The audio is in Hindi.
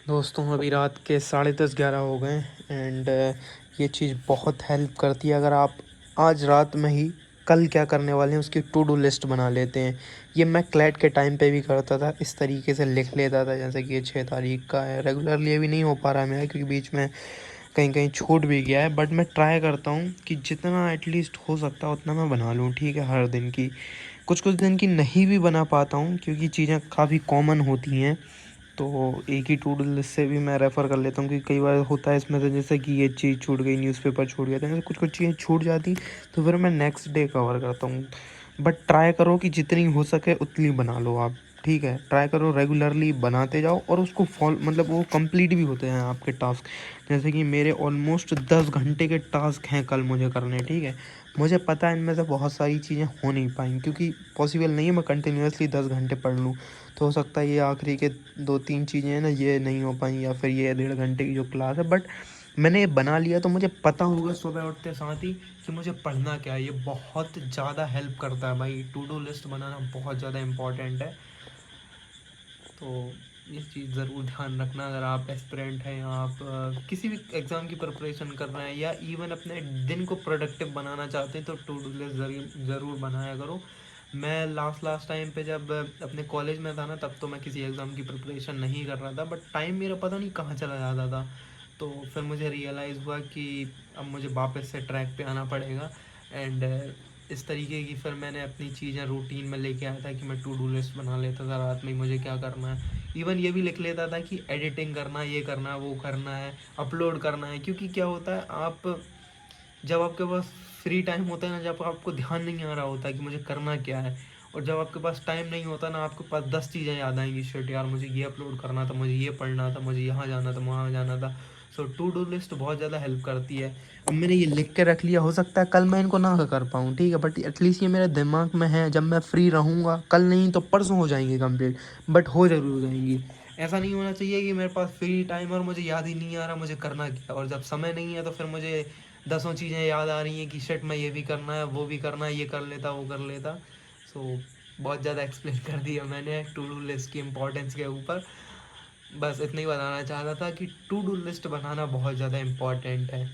दोस्तों अभी रात के 10:30-11 हो गए एंड ये चीज़ बहुत हेल्प करती है अगर आप आज रात में ही कल क्या करने वाले हैं उसकी टू डू लिस्ट बना लेते हैं। ये मैं क्लैट के टाइम पे भी करता था, इस तरीके से लिख लेता था जैसे कि ये 6 तारीख का है। रेगुलरली अभी नहीं हो पा रहा है मेरा क्योंकि बीच में कहीं-कहीं छूट भी गया है, बट मैं ट्राई करता हूँ कि जितना एटलीस्ट हो सकता है उतना मैं बना लूँ, ठीक है, हर दिन की। कुछ-कुछ दिन की नहीं भी बना पाता हूँ क्योंकि चीज़ें काफ़ी कॉमन होती हैं, तो एक ही टू डू लिस्ट से भी मैं रेफ़र कर लेता हूँ कि कई बार होता है इसमें से जैसे कि ये चीज़ छूट गई, न्यूज़पेपर छूट गया, तो ऐसे कुछ-कुछ चीज़ें छूट जाती तो फिर मैं नेक्स्ट डे कवर करता हूँ। बट ट्राई करो कि जितनी हो सके उतनी बना लो आप, ठीक है? ट्राई करो रेगुलरली बनाते जाओ और उसको मतलब वो कंप्लीट भी होते हैं आपके टास्क। जैसे कि मेरे ऑलमोस्ट 10 घंटे के टास्क हैं कल मुझे करने, ठीक है? मुझे पता है इनमें से बहुत सारी चीज़ें हो नहीं पाएँगी क्योंकि पॉसिबल नहीं है मैं कंटिन्यूअसली 10 घंटे पढ़ लूँ। तो हो सकता है ये आखिरी के 2-3 चीज़ें हैं ना, ये नहीं हो पाई या फिर ये 1.5 घंटे की जो क्लास है, बट मैंने ये बना लिया तो मुझे पता होगा सुबह उठते साथ ही कि मुझे पढ़ना क्या है। ये बहुत ज़्यादा हेल्प करता है भाई, टू डू लिस्ट बनाना बहुत ज़्यादा इम्पॉर्टेंट है। तो ये चीज़ ज़रूर ध्यान रखना अगर आप एस्पिरेंट हैं या आप किसी भी एग्ज़ाम की प्रिपरेशन कर रहे हैं या इवन अपने दिन को प्रोडक्टिव बनाना चाहते हैं तो टू डू लिस्ट ज़रूर बनाया करो। मैं लास्ट टाइम पे जब अपने कॉलेज में था ना, तब तो मैं किसी एग्ज़ाम की प्रिपरेशन नहीं कर रहा था, बट टाइम मेरा पता नहीं कहाँ चला जाता था। तो फिर मुझे रियलाइज़ हुआ कि अब मुझे वापस से ट्रैक पे आना पड़ेगा एंड इस तरीके की फिर मैंने अपनी चीज़ें रूटीन में लेके आया था कि मैं टू डू लिस्ट बना लेता था रात में ही मुझे क्या करना है। इवन ये भी लिख लेता था कि एडिटिंग करना है, ये करना है, वो करना है, अपलोड करना है, क्योंकि क्या होता है आप जब आपके पास फ्री टाइम होता है ना, जब आपको ध्यान नहीं आ रहा होता है कि मुझे करना क्या है, और जब आपके पास टाइम नहीं होता ना, आपके पास 10 चीज़ें याद आएंगी, शिट यार मुझे ये अपलोड करना था, मुझे ये पढ़ना था, मुझे यहाँ जाना था, वहाँ जाना था। सो टू डू लिस्ट बहुत ज़्यादा हेल्प करती है। अब मैंने ये लिख के रख लिया, हो सकता है कल मैं इनको ना कर पाऊँ, ठीक है, बट एटलीस्ट ये मेरे दिमाग में है, जब मैं फ्री रहूँगा कल नहीं तो परसों हो जाएंगी कंप्लीट, बट हो ज़रूर जाएंगी। ऐसा नहीं होना चाहिए कि मेरे पास फ्री टाइम और मुझे याद ही नहीं आ रहा मुझे करना क्या है, और जब समय नहीं है तो फिर मुझे दसों चीज़ें याद आ रही हैं कि शिट मैं ये भी करना है, वो भी करना है, ये कर लेता, वो कर लेता। सो बहुत ज़्यादा एक्सप्लेन कर दिया मैंने टू डू लिस्ट की इम्पोर्टेंस के ऊपर। बस इतना ही बताना चाहता था कि टू डू लिस्ट बनाना बहुत ज़्यादा इम्पोर्टेंट है।